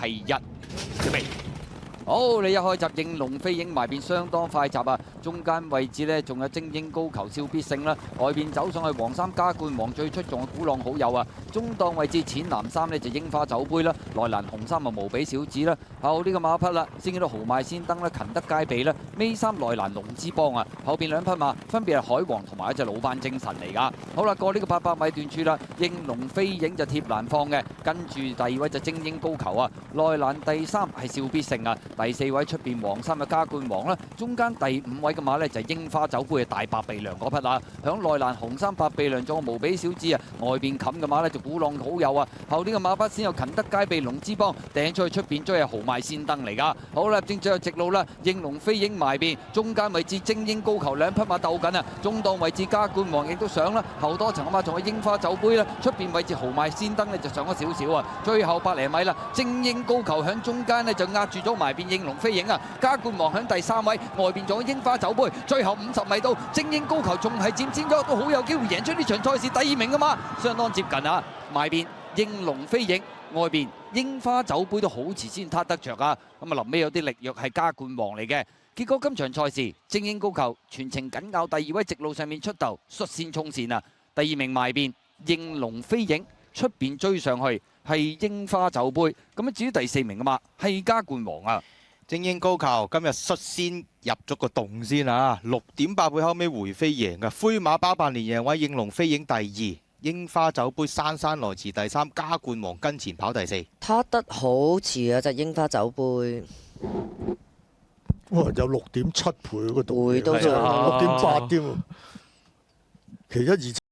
係1，準備。好，你一開閘應龍飛影埋邊相當快閘啊！中間位置呢，仲有精英高球笑必勝啦，外邊走上去黃衫加冠王最出眾嘅古浪好友啊！中檔位置淺藍衫呢，就櫻花酒杯啦，內欄紅衫啊無比小子啦，後呢個馬匹啦，先見到豪邁先登啦，勤德佳備啦，尾三內欄龍之邦啊，後邊兩匹馬分別係海王同埋一隻老班精神嚟㗎。好啦，過呢個800米段處啦，應龍飛影就貼欄放嘅，跟住第2位就精英高球啊，內欄第3係笑必勝啊。第4位出邊黃衫嘅加冠王啦，中間第5位嘅馬呢，就係櫻花酒杯嘅大白鼻梁嗰匹啦，響內欄紅衫白鼻梁仲有無比小子啊，外邊冚嘅馬呢，就古浪好友啊，後呢個馬匹先有勤德佳備龍之邦掟出去出邊追係豪邁先登嚟噶，好啦，正最後直路啦，應龍飛影埋邊，中間位置精英高球兩匹馬鬥緊啊，中檔位置加冠王亦都上啦，後多層嘅馬仲有櫻花酒杯啦，出邊位置豪邁先登呢，就上咗少少啊，最後100厘米啦，精英高球響中間呢，就壓住咗埋邊應龍飛影啊，加冠王響第3位，外邊仲有櫻花酒杯，最後50米到精英高球仲係佔先咗，都好有機會贏出呢場賽事第2名噶嘛，相當接近啊！埋邊應龍飛影，外邊櫻花酒杯都好遲先撻得着啊！咁啊臨尾有啲力弱係加冠王嚟嘅，結果今場賽事精英高球全程緊咬第2位直路上面出頭，率先衝線啊！第2名埋邊應龍飛影，出邊追上去係櫻花酒杯，咁啊至於第4名啊嘛係加冠王啊！精英高球今日率先入咗個洞先啊，6.8倍後尾回飛贏嘅，灰馬包辦連贏位，應龍飛影第2，櫻花酒杯姍姍來遲第3，加冠王跟前跑第4。撻得好遲啊！隻櫻花酒杯，哇有6.7倍嗰個洞，倍都上6.8添喎，其1、2。